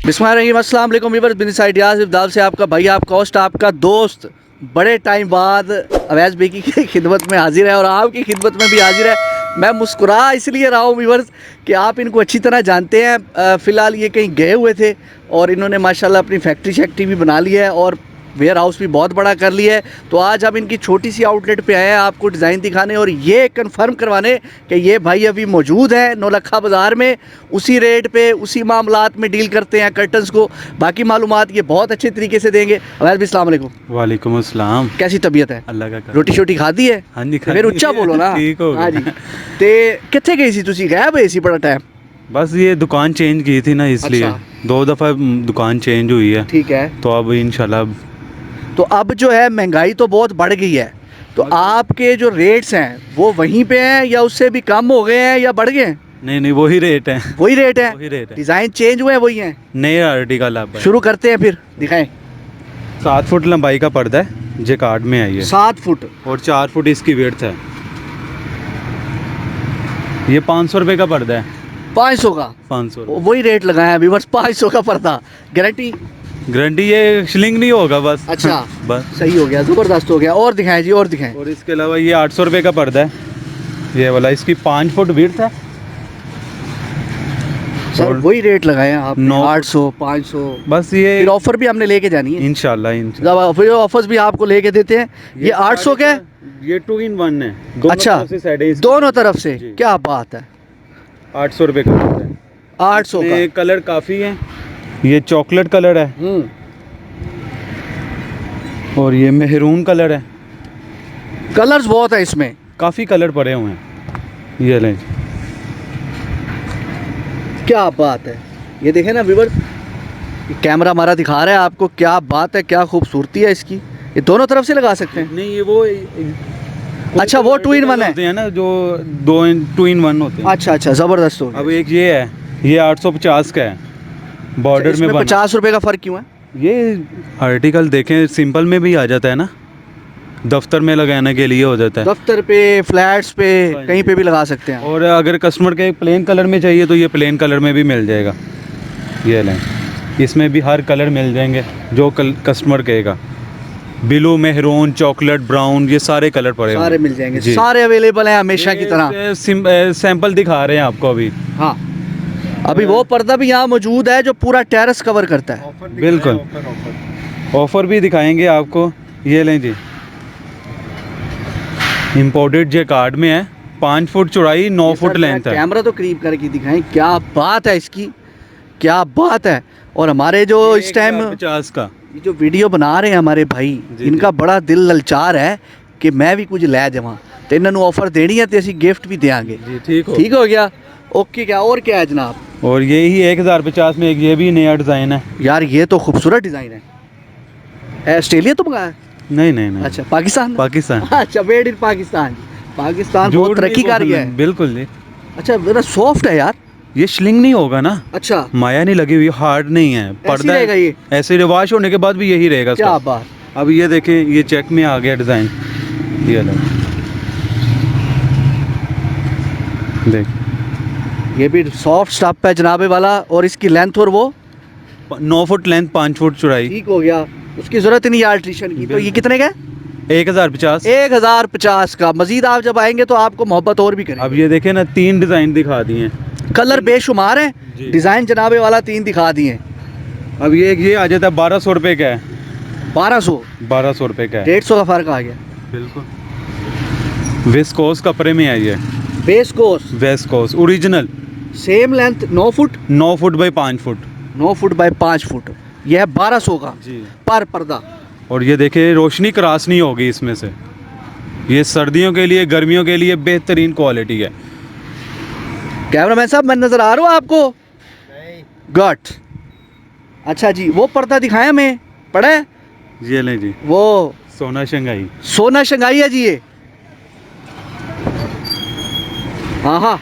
बिस्मिल्लाहिर्रहमानिर्रहीम। अस्सलाम वालेकुम व्यूअर्स, बिन साइड याज़ से आपका भाई, आपका होस्ट, आपका दोस्त बड़े टाइम बाद अवैस बेकी की खिदमत में हाजिर है और आपकी खिदमत में भी हाजिर है। मैं मुस्कुरा इसलिए रहा हूँ व्यूअर्स कि आप इनको अच्छी तरह जानते हैं। फ़िलहाल ये कहीं गए हुए थे और इन्होंने माशाल्लाह अपनी फैक्ट्री शैक्ट्री भी बना ली है और वेयर हाउस भी बहुत बड़ा कर लिया है। तो आज हम इनकी छोटी सी आउटलेट पे आए हैं आपको डिज़ाइन दिखाने और ये कंफर्म करवाने कि ये भाई अभी मौजूद है नौलखा बाज़ार में, उसी रेट पे उसी मामलात में डील करते हैं कर्टन्स को। बाकी मालूमात ये बहुत अच्छे तरीके से देंगे। अवैस भी अस्सलाम वालेकुम। वालेकुम अस्सलाम। कैसी तबीयत है? अल्लाह का करम। रोटी शोटी खाधी है? हाँ जी, फिर उच्चा बोलो ना। ठीक हो हाँ जी। गया। ते कितने गई सी तुसी? गायब है इसी बड़ा टाइम? बस ये दुकान चेंज की थी ना, इसलिए अच्छा। 2 दफ़ा दुकान चेंज हुई है। ठीक है। तो अब इंशाल्लाह तो अब जो है महंगाई तो बहुत बढ़ गई है, तो आपके जो रेट्स हैं वो वहीं पे हैं या उससे भी कम हो गए हैं या बढ़ गए हैं? नहीं वही रेट है। वही रेट है? वही रेट है। डिज़ाइन चेंज हुए हैं, वही हैं? नए आर्टिकल अब है। शुरू करते हैं, फिर दिखाएं। 7 फुट लंबाई का पर्दा है, जेकार्ड में आई है 7 फुट और 4 फुट इसकी विड्थ है। ये 500 रुपये का पर्दा है। 500 का? 500। वही रेट लगाया अभी, बस 500 का पर्दा। गारंटी? गारंटी ये शिलिंग नहीं होगा बस। अच्छा। बस सही हो गया, ज़बरदस्त हो गया। और दिखाएं जी, और दिखाएं। और इसके अलावा ये 800 रुपये का पर्दा है, ये वाला। इसकी 5 फुट विड्थ है। सर वही रेट लगाए हैं आपने, 9 800 500। बस ये फिर ऑफर भी हमने लेके जानी है इंशाल्लाह। फिर ऑफर्स भी आपको लेके देते हैं। ये 800 के? ये 2 in 1 है। दोनों अच्छा, तरफ से साइडें इसकी। दोनों तरफ से? जी। क्या बात है। 800 रुपये का पर्दा है। 800 का? कलर काफ़ी है। ये चॉकलेट कलर है और ये मेहरून कलर है। कलर्स बहुत है इसमें, काफ़ी कलर पड़े हुए हैं। ये लें। क्या बात है। ये देखें ना व्यूअर, कैमरा हमारा दिखा रहा है आपको, क्या बात है, क्या खूबसूरती है इसकी। ये दोनों तरफ से लगा सकते हैं? नहीं, ये वो अच्छा, वो 2 in 1 है? होते हैं ना जो 2 in 1 होते हैं। अच्छा अच्छा, ज़बरदस्त हो गया। अब एक ये है, ये 850 का है, बॉर्डर में बना। 50 रुपये का फ़र्क क्यों है? ये आर्टिकल देखें, सिंपल में भी आ जाता है ना, दफ्तर में लगाने के लिए हो जाता है। दफ्तर पे, फ्लैट्स पे, कहीं पे भी लगा सकते हैं। और अगर कस्टमर के प्लेन कलर में चाहिए तो ये प्लेन कलर में भी मिल जाएगा। ये लें, इसमें भी हर कलर मिल जाएंगे जो कस्टमर कहेगा। ब्लू, मेहरून, चॉकलेट, ब्राउन, ये सारे कलर पड़े सारे मिल जाएंगे, सारे अवेलेबल हैं हमेशा की तरह। सैंपल दिखा रहे हैं आपको अभी। हाँ, अभी वो पर्दा भी यहाँ मौजूद है जो पूरा टेरेस कवर करता है। बिल्कुल, ऑफर भी दिखाएंगे आपको। ये लें जी, इम्पोर्टेड जेकार्ड में है, 5 फुट चौड़ाई, 9 फुट लेंथ है। कैमरा तो करीब करके दिखाएं, क्या बात है इसकी, क्या बात है। और हमारे जो इस टाइम 50 का ये जो वीडियो बना रहे हैं हमारे भाई, इनका बड़ा दिल ललचार है कि मैं भी कुछ लै जावां, तो इन्होंने ऑफर देनी है तो असी गिफ्ट भी देंगे। ठीक हो गया। ओके, क्या और क्या है जनाब? और ये ही 1050 में एक ये भी नया डिज़ाइन है। यार ये तो खूबसूरत डिज़ाइन है। ऑस्ट्रेलिया तो मंगाया? नहीं। अच्छा, पाकिस्तान? अच्छा, मेड इन पाकिस्तान। पाकिस्तान बहुत तरक्की कर गया है। बिल्कुल जी। अच्छा, जरा सॉफ्ट है यार। ये शिलिंग नहीं होगा ना। अच्छा, माया नहीं लगी हुई, हार्ड नहीं है, पर्दा रहेगा ये? ऐसे रिवाश होने के बाद भी यही रहेगा। क्या बात। अब ये देखें, ये चेक में आ गया डिज़ाइन। ये अलग देख, ये भी सॉफ्ट स्टफ है जनाबे वाला। और इसकी लेंथ और वो 9 फुट लेंथ, 5 फुट चौड़ाई। ठीक हो गया, उसकी ज़रूरत नहीं है अल्ट्रेशन की। तो ये कितने का? 1050। 1050 का। मजीद आप जब आएंगे तो आपको मोहब्बत और भी करेंगे। अब ये देखें ना, 3 डिज़ाइन दिखा दिए हैं। कलर बेशुमार हैं, डिज़ाइन जनाबे वाला 3 दिखा दिए। अब ये आ जाता है 1200 रुपये का है। 1200 रुपये का है। 150 का फ़र्क आ गया। बिल्कुल, विस्कोस कपड़े में आई है। Viscose original. Same length 9 foot 9 foot by 5 foot. 9 foot by 5 foot. यह है 1200 का जी पर पर्दा। और ये देखिए, रोशनी क्रॉस नहीं होगी इसमें से। ये सर्दियों के लिए, गर्मियों के लिए बेहतरीन क्वालिटी है। कैमरामैन साहब, मैं नज़र आ रहा हूँ आपको? गट। अच्छा जी, वो पर्दा दिखाया हमें, पड़ा है? ये लें जी, वो सोना शंघाई। सोना शंघाई है जी ये। हाँ,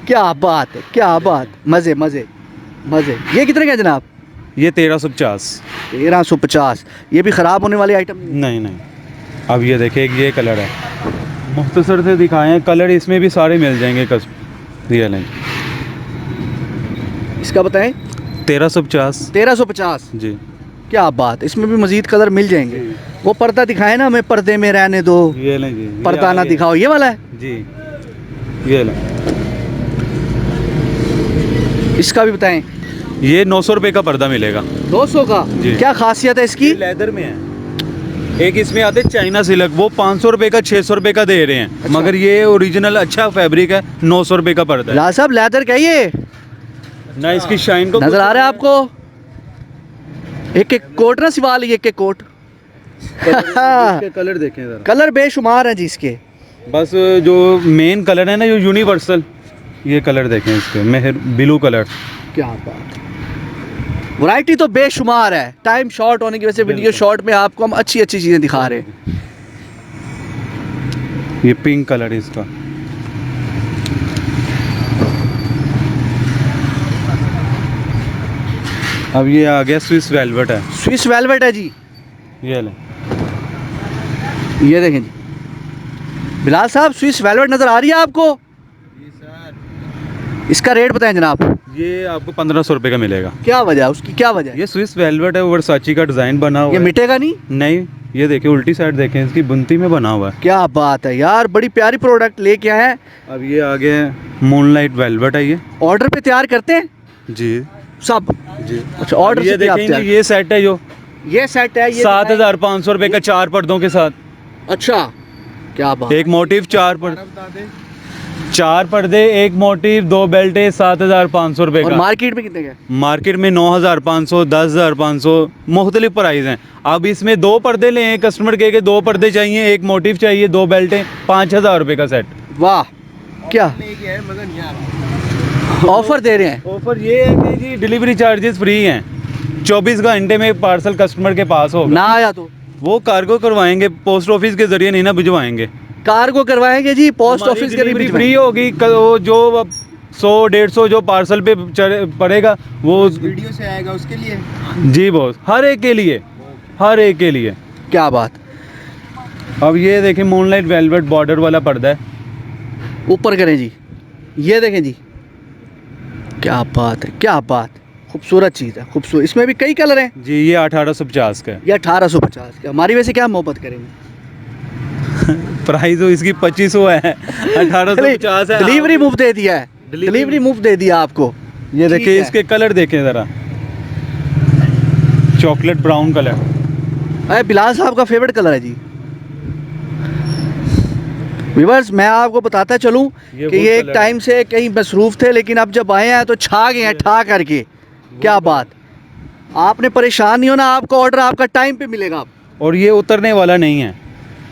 क्या बात है, क्या बात। मज़े मज़े मज़े। ये कितने का जनाब? ये 1350। 1350। ये भी ख़राब होने वाली आइटम नहीं। अब ये देखिए, ये कलर है, मुख्तसर से दिखाए हैं कलर, इसमें भी सारे मिल जाएंगे। ये लें, इसका बताएं। 1350 1350। जी। क्या बात, इसमें भी मजीद कलर मिल जाएंगे। वो पर्दा दिखाए ना हमें, पर्दे में रहने दो, ये लें जी, ये पर्दा ना आगे। दिखाओ, ये वाला है। जी, ये लें। इसका भी बताएं। ये 900 रुपये का पर्दा मिलेगा। 200 का। जी। क्या खासियत है इसकी? ये लेदर में है। एक इसमें आते चाइना सिल्क, वो 500 रुपये का 600 रुपये का दे रहे हैं। अच्छा। मगर ये ओरिजिनल अच्छा फैब्रिक है, 900 रुपये का पर्दा है। बिलाल साहब लेदर का ये ना इसकी शाइन को नजर आ रहा है आपको? एक एक कोट ना सिवा ली, एक एक कोट। इसके कलर देखें जरा। कलर बेशुमार है जी इसके। बस जो मेन कलर है ना, जो यूनिवर्सल, ये कलर देखें इसके, मेहर ब्लू कलर। क्या बात, वैरायटी तो बेशुमार है। टाइम शॉर्ट होने की वजह से वीडियो बिल्कुल। शॉर्ट में आपको हम अच्छी अच्छी चीजें दिखा रहे हैं। ये पिंक कलर है इसका। अब ये आ गया स्विस वेलवेट है। स्विस वेलवेट है जी। ये ले। ये देखें जी बिलाल साहब, स्विस वेलवेट नजर आ रही है आपको? इसका रेट बताएं जनाब। ये आपको 1500 रुपये का मिलेगा। क्या वजह है उसकी, क्या वजह है? ये स्विस वेलवेट है, वर्साची का डिज़ाइन बना हुआ ये है। मिटेगा नहीं? नहीं, ये देखिए उल्टी साइड देखें, इसकी बुनती में बना हुआ है। क्या बात है यार, बड़ी प्यारी प्रोडक्ट लेके आए हैं। अब ये आ गया मूनलाइट वेलवेट है। ये ऑर्डर पे तैयार करते हैं जी सब? जी। अच्छा, ऑर्डर अब ये से भी आप देखें तैयार- जी, ये सेट है जो ये सेट है, ये 7500 रुपये का 4 पर्दों के साथ। अच्छा, क्या बात। एक मोटिव, 4 पर्दे, एक मोटिव, 2 बेल्टे, 7500 रुपये और का। मार्केट में कितने का? मार्केट में 9500, 10500 मुख्तलिफ प्राइस हैं। अब इसमें 2 पर्दे लें, कस्टमर के 2 पर्दे चाहिए, एक मोटिव चाहिए, 2 बेल्टें, 5000 रुपये का सेट। वाह, क्या ऑफर दे रहे हैं? ऑफर ये है कि जी डिलीवरी चार्जेस फ्री हैं। 24 घंटे में पार्सल कस्टमर के पास होगा। ना आया तो वो कार्गो करवाएंगे, पोस्ट ऑफिस के जरिए नहीं ना भिजवाएंगे। कार्गो करवाएंगे जी, पोस्ट हमारी ऑफिस के डिलीवरी लिए फ्री होगी। वो जो 100-150 जो पार्सल पे पड़ेगा वो वीडियो से आएगा उसके लिए। जी बॉस, हर एक के लिए, हर एक के लिए। क्या बात। अब ये देखें मूनलाइट वेलवेट बॉर्डर वाला पर्दा है। ऊपर करें जी, ये देखें जी, क्या बात है, क्या बात। खूबसूरत चीज़ है, खूबसूरत। इसमें भी कई कलर हैं। जी ये 1850 का है। ये 1850 का। हमारी वैसे क्या मोहब्बत करेंगे? प्राइस तो इसकी 2500 है, 1850 है। डिलीवरी मुफ्त दे दिया है, डिलीवरी मुफ्त दे दिया आपको। ये ठीक देखिए है। इसके कलर देखें ज़रा, चॉकलेट ब्राउन कलर। अरे बिलाल साहब का फेवरेट कलर है जी। व्यूअर्स, मैं आपको बताता चलूं ये कि वो ये एक कलर टाइम से कहीं मसरूफ़ थे, लेकिन अब जब आए हैं तो छा गए हैं, ठा करके। क्या बात। आपने परेशान नहीं होना, आपको ऑर्डर आपका टाइम पे मिलेगा। और ये उतरने वाला नहीं है। ये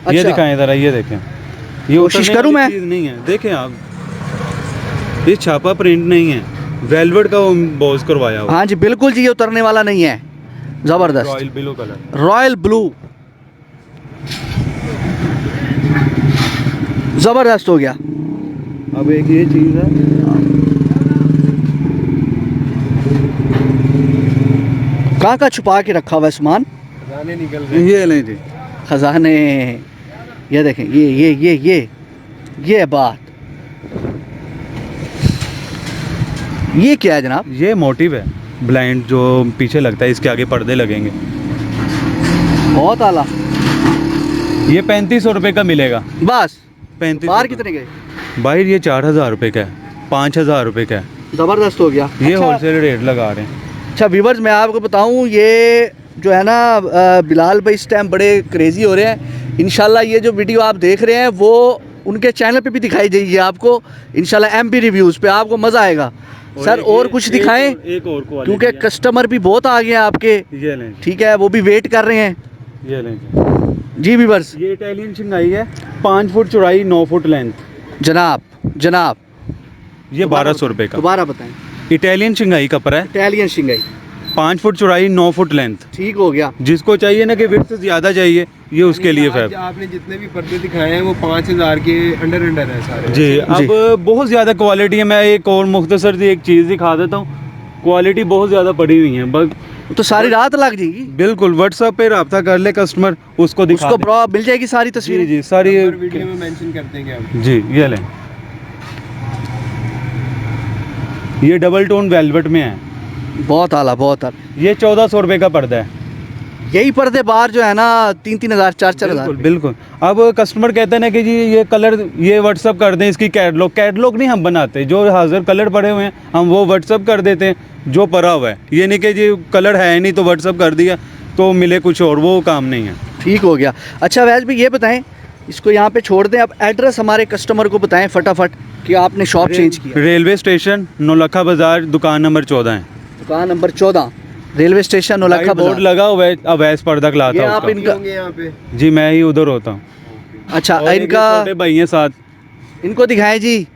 अच्छा। दिखाएं ज़रा, ये देखें, ये कोशिश उतरने करूं वाली मैं? चीज़ नहीं है। देखें आप, ये छापा प्रिंट नहीं है, वेलवेट का वो बॉस करवाया हुआ। हाँ जी बिल्कुल जी, ये उतरने वाला नहीं है। ज़बरदस्त royal blue colour. Royal blue, ज़बरदस्त हो गया। अब एक ये चीज़ है, कहाँ का छुपा के रखा हुआ है सामान? गाने निकल रहे ये लें जी। खजाने। ये देखें, ये बात। ये क्या है जनाब? ये मोटिव है, ब्लाइंड जो पीछे लगता है, इसके आगे पर्दे लगेंगे। बहुत आला। ये 3500 रुपये का मिलेगा। बस 3500 बाहर का। कितने गए? बाहर ये 4000 रुपये का है, 5000 रुपये का है। ज़बरदस्त हो गया। ये अच्छा, होलसेल रेट लगा रहे हैं। अच्छा व्यूअर्स, मैं आपको बताऊं, ये जो है ना बिलाल भाई इस टाइम बड़े क्रेज़ी हो रहे हैं। इंशाल्लाह ये जो वीडियो आप देख रहे हैं वो उनके चैनल पे भी दिखाई देगी आपको, इंशाल्लाह एमपी रिव्यूज़ पे। आपको मज़ा आएगा। सर और कुछ दिखाएं, एक और क्वालिटी क्योंकि है। कस्टमर भी बहुत आ गए हैं आपके। ये लें, ठीक है, वो भी वेट कर रहे हैं। ये लें। जी व्यूअर्स। ये इटालियन शिंगाई है, 5 फुट चौड़ाई, 9 फुट लेंथ। जनाब ये 1200 रुपये का दोबारा बताएं। इटालियन शिंगाई कपड़ा है, इटालियन शिंगाई। 5 फुट चौड़ाई, 9 फुट लेंथ। ठीक हो गया। जिसको चाहिए ना कि विड्थ ज़्यादा चाहिए, ये उसके लिए फैब। आपने जितने भी पर्दे दिखाए हैं वो 5000 के अंडर है सारे। जी, अब बहुत ज़्यादा क्वालिटी है। मैं एक और मुख्तसर सी एक चीज़ दिखा देता हूँ। क्वालिटी बहुत ज़्यादा पड़ी हुई है, बस तो सारी रात लग जाएगी। बिल्कुल व्हाट्सएप पे रब्ता कर ले कस्टमर, उसको दिखा उसको दे। मिल जाएगी सारी जी तस्वीरें। जी सारी। वीडियो में मेंशन कर देंगे हम। जी ये लें, ये डबल टोन वेलवेट में है। बहुत आला, बहुत आला। ये 1400 रुपये का पर्दा है। यही पर्दे बाहर जो है ना 3-3 हज़ार 4-4 हज़ार। बिल्कुल बिल्कुल। अब कस्टमर कहते हैं ना कि जी ये कलर ये व्हाट्सअप कर दें, इसकी कैटलॉग नहीं हम बनाते, जो हाजिर कलर पड़े हुए हैं हम वो व्हाट्सअप कर देते हैं जो पड़ा हुआ है। ये नहीं कि जी कलर है नहीं तो व्हाट्सअप कर दिया तो मिले कुछ और, वो काम नहीं है। ठीक हो गया। अच्छा अवैस भाई ये बताएं, इसको यहाँ पे छोड़ दें, अब एड्रेस हमारे कस्टमर को बताएं फटाफट कि आपने शॉप चेंज किया। रेलवे स्टेशन नौलखा बाजार, दुकान नंबर 14 है। दुकान number 14, railway station Naulakha board बाजार। लगा हुआ है अवैस पर्दा क्लाथ ये हाउस आप का। इनका, होंगे यहाँ पे। जी मैं ही उधर होता हूँ। अच्छा और एक इनका छोटे भाई हैं साथ। इनको दिखाएं जी,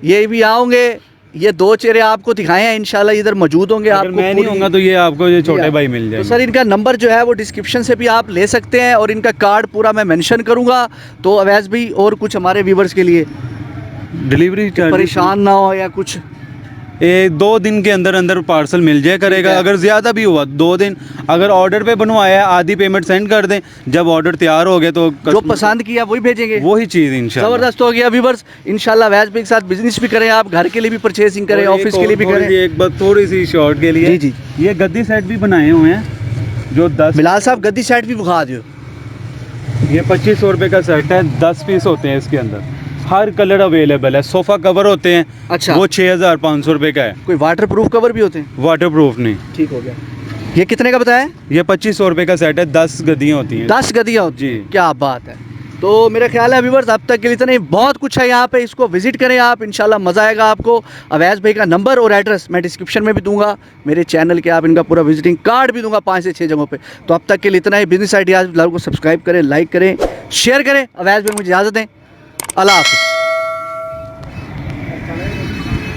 ये भी आओगे, ये दो चेहरे आपको दिखाए हैं, इंशाल्लाह इधर मौजूद होंगे। अगर आपको मैं नहीं पूरी- होऊंगा तो ये आपको ये छोटे भाई मिल तो जाएंगे। सर इनका नंबर जो है वो डिस्क्रिप्शन से भी आप ले सकते हैं और इनका कार्ड पूरा मैं मेंशन करूंगा। तो अवैस भाई और कुछ हमारे व्यूवर्स के लिए डिलीवरी चार्ज परेशान ना हो या कुछ, 2 दिन के अंदर अंदर पार्सल मिल जाए करेगा। ठीक है। अगर ज़्यादा भी हुआ 2 दिन, अगर ऑर्डर पे बनवाया है आधी पेमेंट सेंड कर दें, जब ऑर्डर तैयार हो गया तो जो पसंद किया वही भेजेंगे। वही चीज़ इंशाल्लाह। जबरदस्त हो गया व्यूवर्स। इंशाल्लाह अवैस भाई के साथ बिजनेस भी करें, आप घर के लिए भी परचेसिंग करें, और ऑफिस एक के लिए भी और करें। एक बात थोड़ी सी शॉर्ट के लिए, जी, ये गद्दी सेट भी बनाए हुए हैं जो 10 बिलाल साहब गद्दी सेट भी बुखा दो। ये 2500 रुपये का सेट है, 10 पीस होते हैं इसके अंदर, हर कलर अवेलेबल है। सोफ़ा कवर होते हैं, अच्छा। वो 6500 रुपये का है। कोई वाटर प्रूफ कवर भी होते हैं? वाटर प्रूफ नहीं। ठीक हो गया। ये कितने का बताया? ये 2500 रुपये का सेट है, 10 गद्दियाँ होती हैं। 10 गद्दियाँ होती जी। हैं। क्या बात है। तो मेरा ख्याल है व्यूवर्स अब तक के लिए इतना ही, बहुत कुछ है यहाँ पे, इसको विजिट करें आप, इंशाल्लाह मज़ा आएगा आपको। अवैस भाई का नंबर और एड्रेस मैं डिस्क्रिप्शन में भी दूंगा, मेरे चैनल के आप इनका पूरा विजिटिंग कार्ड भी दूंगा 5 से 6 जगहों पे। तो अब तक के लिए इतना ही। बिजनेस आइडियाज़ को सब्सक्राइब करें, लाइक करें, शेयर करें। अवैस भाई मुझे इजाज़त दें। अल्लाह हाफ़िज़।